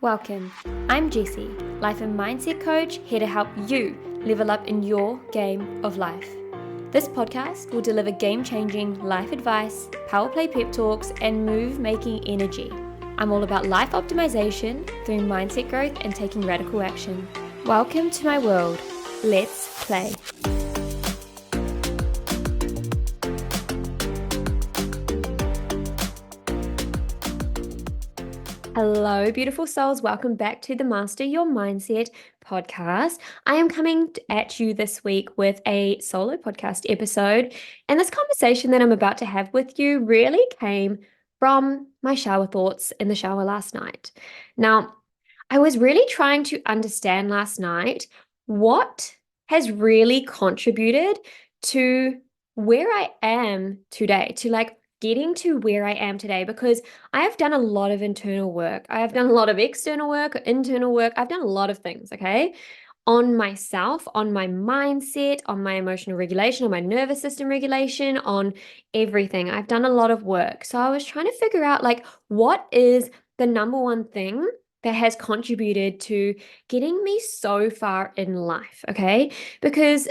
Welcome. I'm Jessie, life and mindset coach, here to help you level up in your game of life. This podcast will deliver game-changing life advice, power play pep talks, and move-making energy. I'm all about life optimization through mindset growth and taking radical action. Welcome to my world. Let's play. Hello, beautiful souls. Welcome back to the Master Your Mindset podcast. I am coming at you this week with a solo podcast episode. And this conversation that I'm about to have with you really came from my shower thoughts in the shower last night. Now, I was really trying to understand last night what has really contributed to where I am today, to getting to where I am today, because I have done a lot of internal work. I have done a lot of external work, internal work. I've done a lot of things, okay? On myself, on my mindset, on my emotional regulation, on my nervous system regulation, on everything. I've done a lot of work. So I was trying to figure out what is the number one thing that has contributed to getting me so far in life, okay? Because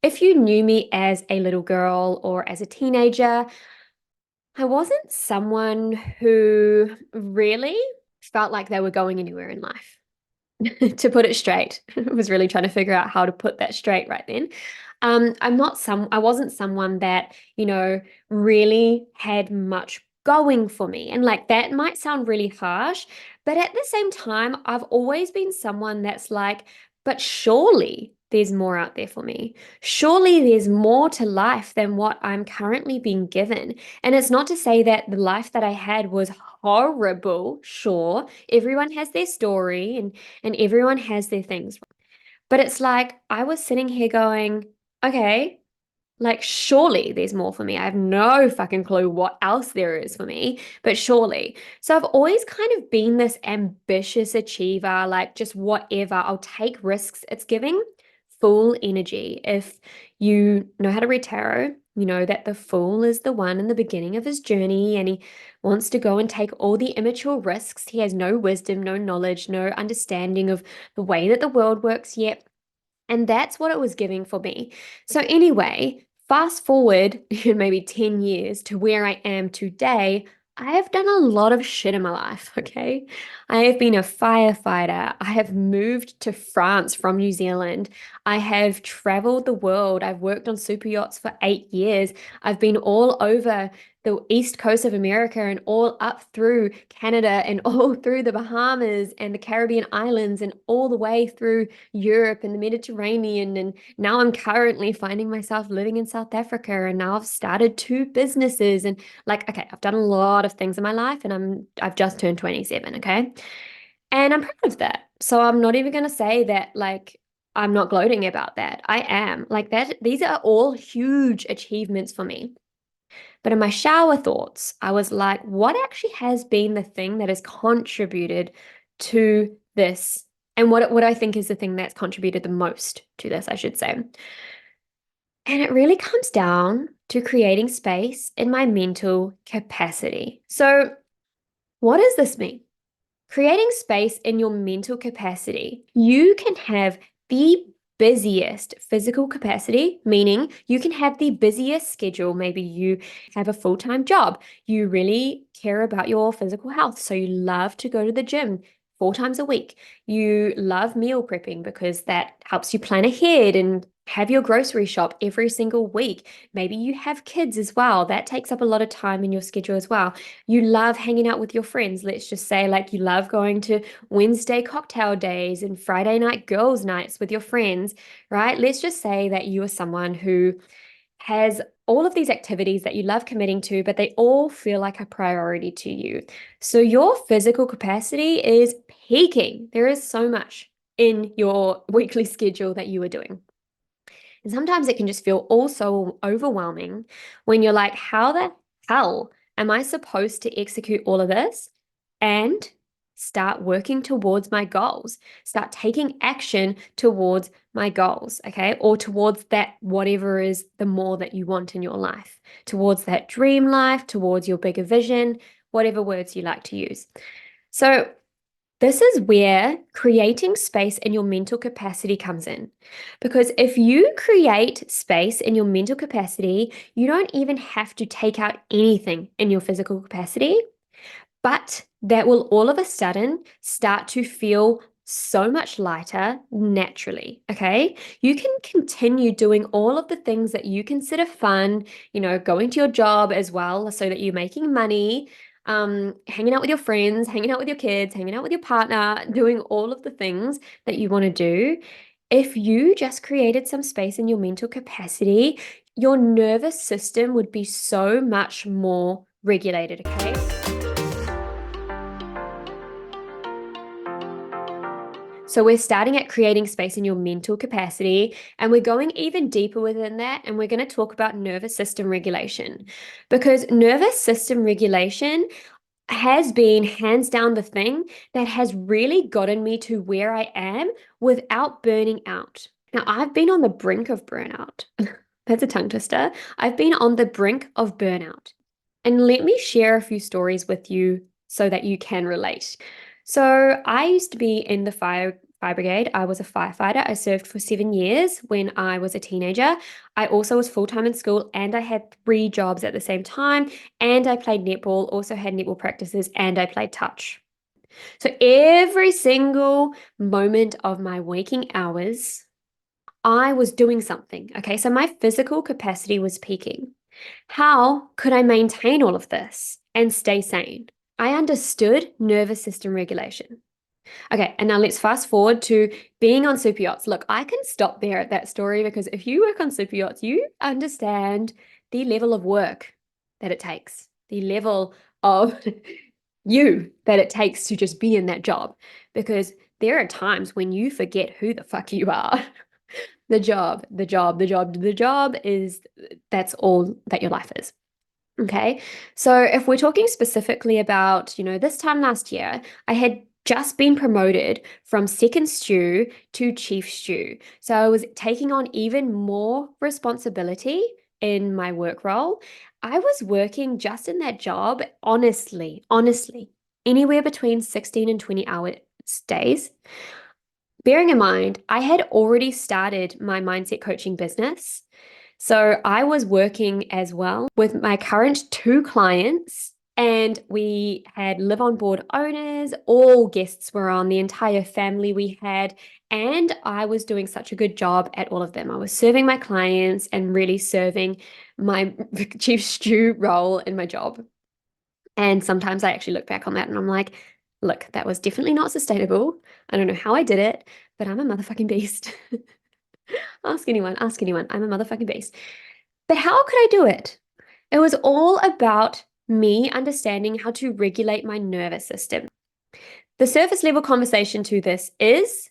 if you knew me as a little girl or as a teenager, I wasn't someone who really felt like they were going anywhere in life. To put it straight, I was really trying to figure out how to put that straight right then. I wasn't someone that, really had much going for me. And that might sound really harsh, but at the same time, I've always been someone that's like, but surely there's more out there for me. Surely there's more to life than what I'm currently being given. And it's not to say that the life that I had was horrible. Sure, everyone has their story and everyone has their things. But it's like I was sitting here going, okay, surely there's more for me. I have no fucking clue what else there is for me, but surely. So I've always kind of been this ambitious achiever, just whatever. I'll take risks. It's giving fool energy. If you know how to read tarot, you know that the fool is the one in the beginning of his journey and he wants to go and take all the immature risks. He has no wisdom, no knowledge, no understanding of the way that the world works yet. And that's what it was giving for me. So anyway, fast forward maybe 10 years to where I am today. I have done a lot of shit in my life, okay? I have been a firefighter. I have moved to France from New Zealand. I have traveled the world. I've worked on super yachts for 8 years. I've been all over the east coast of America and all up through Canada and all through the Bahamas and the Caribbean islands and all the way through Europe and the Mediterranean. And now I'm currently finding myself living in South Africa. And now I've started 2 businesses. And okay, I've done a lot of things in my life and I've just turned 27, okay? And I'm proud of that. So I'm not even going to say that I'm not gloating about that. I am. That, these are all huge achievements for me. But in my shower thoughts, I was like, what actually has been the thing that has contributed to this? And what I think is the thing that's contributed the most to this, I should say. And it really comes down to creating space in my mental capacity. So, what does this mean? Creating space in your mental capacity. You can have the busiest physical capacity, meaning you can have the busiest schedule. Maybe you have a full-time job. You really care about your physical health. So you love to go to the gym 4 times a week. You love meal prepping because that helps you plan ahead and have your grocery shop every single week. Maybe you have kids as well. That takes up a lot of time in your schedule as well. You love hanging out with your friends. Let's just say you love going to Wednesday cocktail days and Friday night girls' nights with your friends, right? Let's just say that you are someone who has all of these activities that you love committing to, but they all feel like a priority to you. So your physical capacity is peaking. There is so much in your weekly schedule that you are doing. And sometimes it can just feel also overwhelming when you're like, how the hell am I supposed to execute all of this and start working towards my goals, start taking action towards my goals, okay? Or towards that, whatever is the more that you want in your life, towards that dream life, towards your bigger vision, whatever words you like to use. So This is where creating space in your mental capacity comes in. Because if you create space in your mental capacity, you don't even have to take out anything in your physical capacity, but that will all of a sudden start to feel so much lighter naturally. Okay. You can continue doing all of the things that you consider fun, going to your job as well, so that you're making money, hanging out with your friends, hanging out with your kids, hanging out with your partner, doing all of the things that you want to do. If you just created some space in your mental capacity, your nervous system would be so much more regulated. Okay. So we're starting at creating space in your mental capacity, and we're going even deeper within that, and we're going to talk about nervous system regulation, because nervous system regulation has been hands down the thing that has really gotten me to where I am without burning out. Now, I've been on the brink of burnout. That's a tongue twister. I've been on the brink of burnout. And let me share a few stories with you so that you can relate. So, I used to be in the fire brigade. I was a firefighter. I served for 7 years when I was a teenager. I also was full-time in school, and I had three jobs at the same time. And I played netball, also had netball practices, and I played touch. So every single moment of my waking hours, I was doing something. Okay, so my physical capacity was peaking. How could I maintain all of this and stay sane? I understood nervous system regulation. Okay, and now let's fast forward to being on super yachts. Look, I can stop there at that story, because if you work on super yachts, you understand the level of work that it takes, the level of you that it takes to just be in that job, because there are times when you forget who the fuck you are. The job is that's all that your life is. Okay. So if we're talking specifically about, this time last year, I had just been promoted from second stew to chief stew. So I was taking on even more responsibility in my work role. I was working just in that job, honestly, anywhere between 16 and 20-hour days. Bearing in mind, I had already started my mindset coaching business. So I was working as well with my current two clients, and we had live on board owners, all guests were on, the entire family we had, and I was doing such a good job at all of them. I was serving my clients and really serving my chief stew role in my job. And sometimes I actually look back on that and I'm like, look, that was definitely not sustainable. I don't know how I did it, but I'm a motherfucking beast. Ask anyone, ask anyone. I'm a motherfucking beast. But how could I do it? It was all about me understanding how to regulate my nervous system. The surface level conversation to this is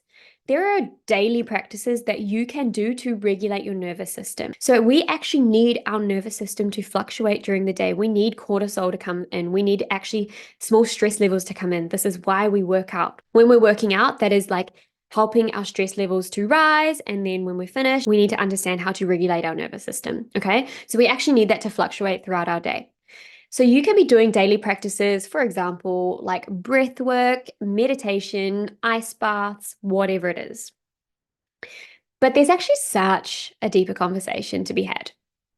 there are daily practices that you can do to regulate your nervous system. So we actually need our nervous system to fluctuate during the day. We need cortisol to come in. We need actually small stress levels to come in. This is why we work out. When we're working out, that is like helping our stress levels to rise. And then when we're finished, we need to understand how to regulate our nervous system. Okay. So we actually need that to fluctuate throughout our day. So you can be doing daily practices, for example, like breath work, meditation, ice baths, whatever it is. But there's actually such a deeper conversation to be had.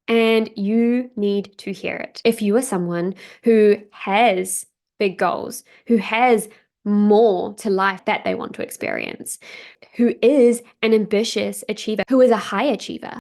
And you need to hear it. If you are someone who has big goals, who has more to life that they want to experience, who is an ambitious achiever, who is a high achiever,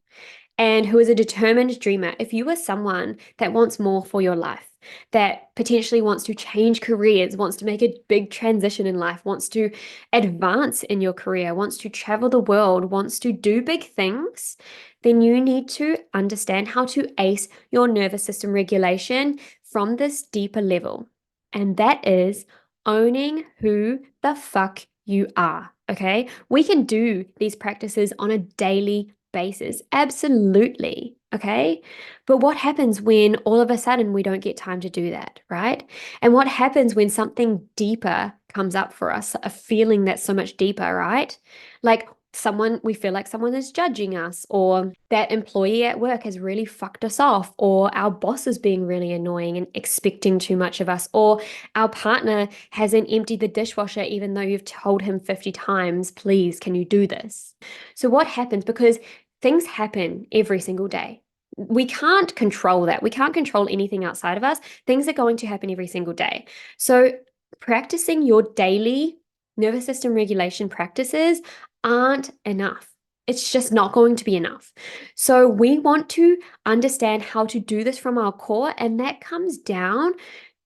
and who is a determined dreamer, if you are someone that wants more for your life, that potentially wants to change careers, wants to make a big transition in life, wants to advance in your career, wants to travel the world, wants to do big things, then you need to understand how to ace your nervous system regulation from this deeper level. And that is owning who the fuck you are. Okay. We can do these practices on a daily basis. Absolutely. Okay. But what happens when all of a sudden we don't get time to do that, right? And what happens when something deeper comes up for us, a feeling that's so much deeper, right? Like, we feel like someone is judging us, or that employee at work has really fucked us off, or our boss is being really annoying and expecting too much of us, or our partner hasn't emptied the dishwasher even though you've told him 50 times, please, can you do this? So what happens? Because things happen every single day. We can't control that. We can't control anything outside of us. Things are going to happen every single day. So practicing your daily nervous system regulation practices aren't enough. It's just not going to be enough. So we want to understand how to do this from our core, and that comes down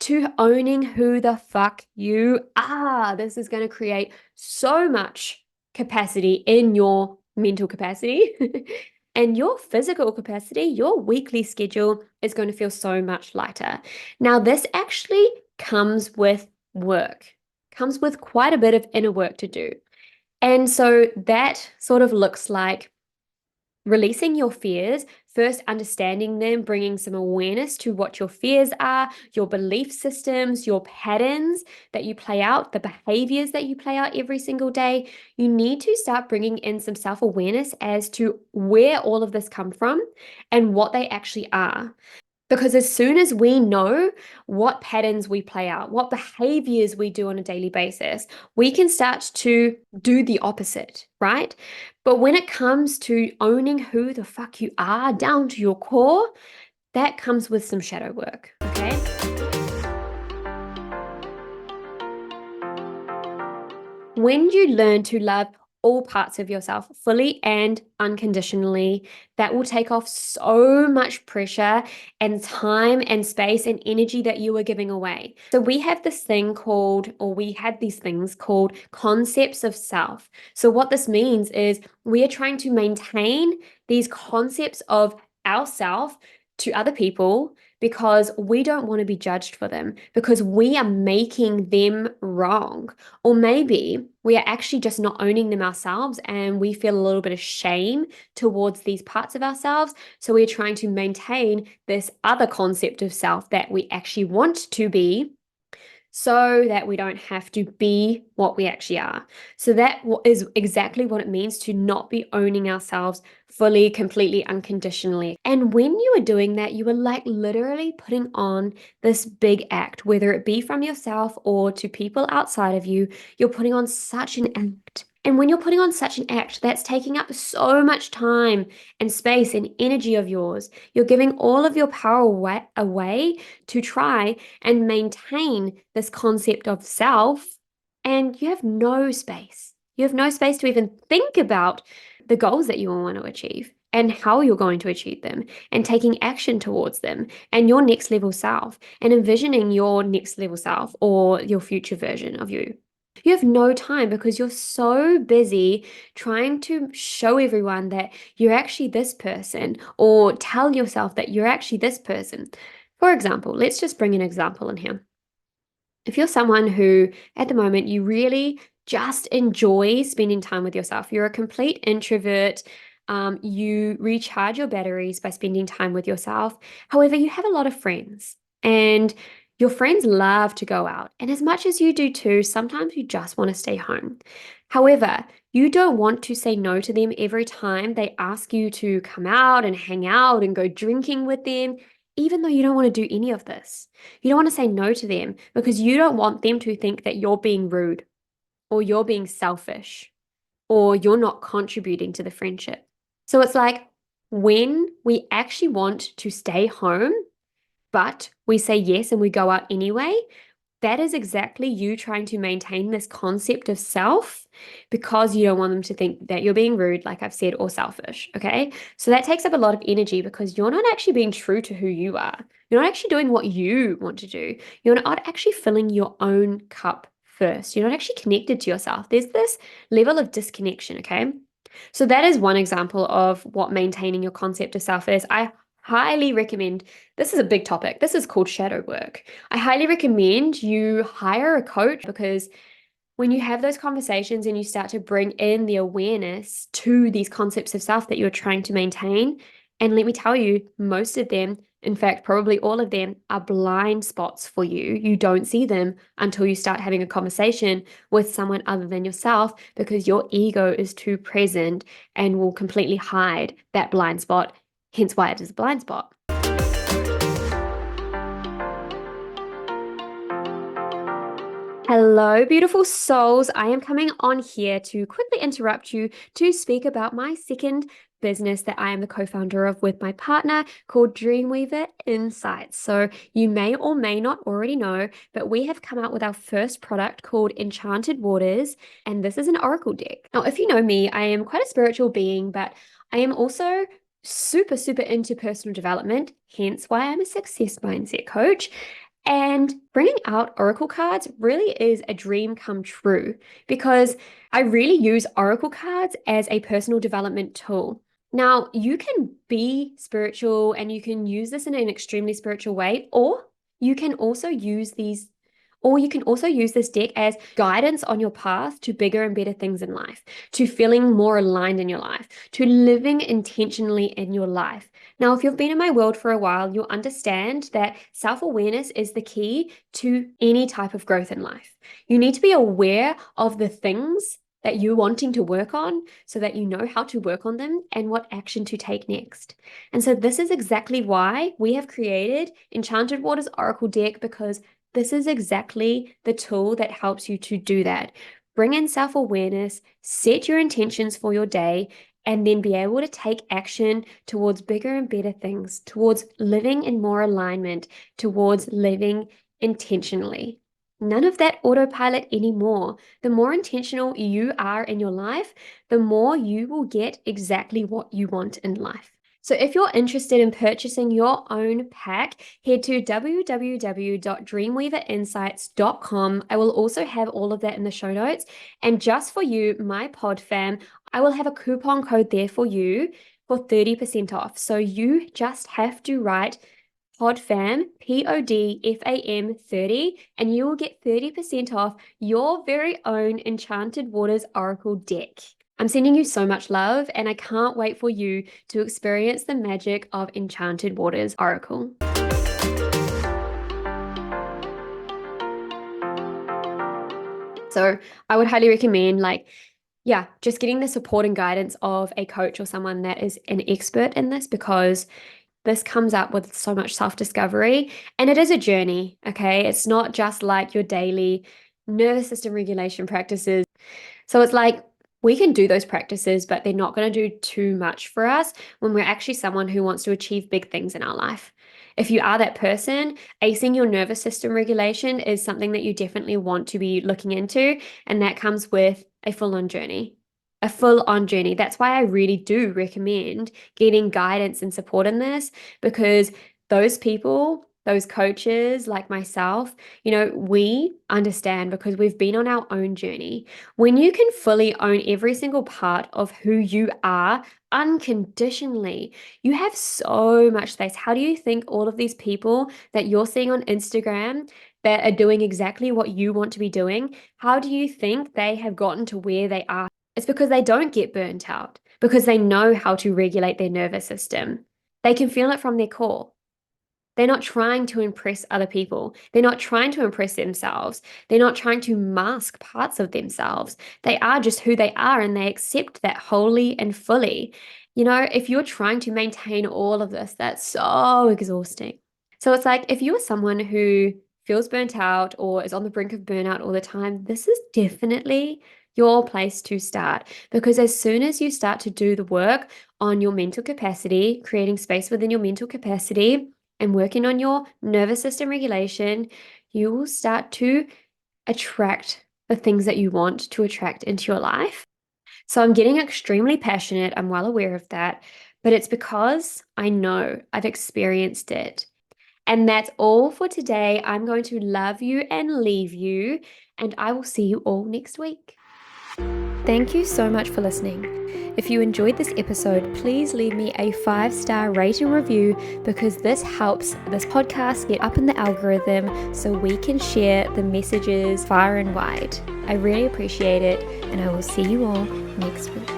to owning who the fuck you are. This is going to create so much capacity in your mental capacity and your physical capacity. Your weekly schedule is going to feel so much lighter. Now, this actually comes with work, comes with quite a bit of inner work to do. And so that sort of looks like releasing your fears, first understanding them, bringing some awareness to what your fears are, your belief systems, your patterns that you play out, the behaviors that you play out every single day. You need to start bringing in some self-awareness as to where all of this come from and what they actually are. Because as soon as we know what patterns we play out, what behaviors we do on a daily basis, we can start to do the opposite, right? But when it comes to owning who the fuck you are down to your core, that comes with some shadow work, okay? When you learn to love all parts of yourself fully and unconditionally, that will take off so much pressure and time and space and energy that you are giving away. So we have this thing called, or we had these things called concepts of self. So what this means is we are trying to maintain these concepts of ourself to other people because we don't want to be judged for them, because we are making them wrong. Or maybe we are actually just not owning them ourselves and we feel a little bit of shame towards these parts of ourselves. So we're trying to maintain this other concept of self that we actually want to be, so that we don't have to be what we actually are. So that is exactly what it means to not be owning ourselves fully, completely, unconditionally. And when you are doing that, you are like literally putting on this big act, whether it be from yourself or to people outside of you, you're putting on such an act. And when you're putting on such an act, that's taking up so much time and space and energy of yours. You're giving all of your power away to try and maintain this concept of self, and you have no space. You have no space to even think about the goals that you want to achieve and how you're going to achieve them and taking action towards them and your next level self and envisioning your next level self or your future version of you. You have no time because you're so busy trying to show everyone that you're actually this person or tell yourself that you're actually this person. For example, let's just bring an example in here. If you're someone who at the moment you really just enjoy spending time with yourself, you're a complete introvert, you recharge your batteries by spending time with yourself. However, you have a lot of friends and your friends love to go out. And as much as you do too, sometimes you just want to stay home. However, you don't want to say no to them every time they ask you to come out and hang out and go drinking with them, even though you don't want to do any of this. You don't want to say no to them because you don't want them to think that you're being rude or you're being selfish or you're not contributing to the friendship. So it's like when we actually want to stay home, but we say yes and we go out anyway, that is exactly you trying to maintain this concept of self because you don't want them to think that you're being rude, like I've said, or selfish. Okay. So that takes up a lot of energy because you're not actually being true to who you are. You're not actually doing what you want to do. You're not actually filling your own cup first. You're not actually connected to yourself. There's this level of disconnection. Okay. So that is one example of what maintaining your concept of self is. I highly recommend, this is a big topic. This is called shadow work. I highly recommend you hire a coach because when you have those conversations and you start to bring in the awareness to these concepts of self that you're trying to maintain, And let me tell you, most of them, in fact, probably all of them, are blind spots for you. You don't see them until you start having a conversation with someone other than yourself because your ego is too present and will completely hide that blind spot, hence why it is a blind spot. Hello, beautiful souls. I am coming on here to quickly interrupt you to speak about my second business that I am the co-founder of with my partner called Dreamweaver Insights. So you may or may not already know, but we have come out with our first product called Enchanted Waters, and this is an oracle deck. Now, if you know me, I am quite a spiritual being, but I am also super, super into personal development, hence why I'm a success mindset coach. And bringing out oracle cards really is a dream come true because I really use oracle cards as a personal development tool. Now, you can be spiritual and you can use this in an extremely spiritual way, or you can also use these or you can also use this deck as guidance on your path to bigger and better things in life, to feeling more aligned in your life, to living intentionally in your life. Now, if you've been in my world for a while, you'll understand that self-awareness is the key to any type of growth in life. You need to be aware of the things that you're wanting to work on so that you know how to work on them and what action to take next. And so this is exactly why we have created Enchanted Waters Oracle deck, because this is exactly the tool that helps you to do that. Bring in self-awareness, set your intentions for your day, and then be able to take action towards bigger and better things, towards living in more alignment, towards living intentionally. None of that autopilot anymore. The more intentional you are in your life, the more you will get exactly what you want in life. So if you're interested in purchasing your own pack, head to www.dreamweaverinsights.com. I will also have all of that in the show notes. And just for you, my pod fam, I will have a coupon code there for you for 30% off. So you just have to write PODFAM, PODFAM 30, and you will get 30% off your very own Enchanted Waters Oracle deck. I'm sending you so much love, and I can't wait for you to experience the magic of Enchanted Waters Oracle. So I would highly recommend, just getting the support and guidance of a coach or someone that is an expert in this, because this comes up with so much self-discovery, and it is a journey, okay? It's not just like your daily nervous system regulation practices. So it's like we can do those practices, but they're not going to do too much for us when we're actually someone who wants to achieve big things in our life. If you are that person, acing your nervous system regulation is something that you definitely want to be looking into, and that comes with a full-on journey. A full-on journey. That's why I really do recommend getting guidance and support in this, because those people, those coaches like myself, we understand because we've been on our own journey. When you can fully own every single part of who you are unconditionally, you have so much space. How do you think all of these people that you're seeing on Instagram that are doing exactly what you want to be doing, how do you think they have gotten to where they are? It's because they don't get burnt out, because they know how to regulate their nervous system. They can feel it from their core. They're not trying to impress other people. They're not trying to impress themselves. They're not trying to mask parts of themselves. They are just who they are, and they accept that wholly and fully. If you're trying to maintain all of this, that's so exhausting. So it's like if you're someone who feels burnt out or is on the brink of burnout all the time, this is definitely your place to start, because as soon as you start to do the work on your mental capacity, creating space within your mental capacity and working on your nervous system regulation, you will start to attract the things that you want to attract into your life. So I'm getting extremely passionate. I'm well aware of that, but it's because I know I've experienced it. And that's all for today. I'm going to love you and leave you, and I will see you all next week. Thank you so much for listening. If you enjoyed this episode, please leave me a 5-star rate and review, because this helps this podcast get up in the algorithm so we can share the messages far and wide. I really appreciate it, and I will see you all next week.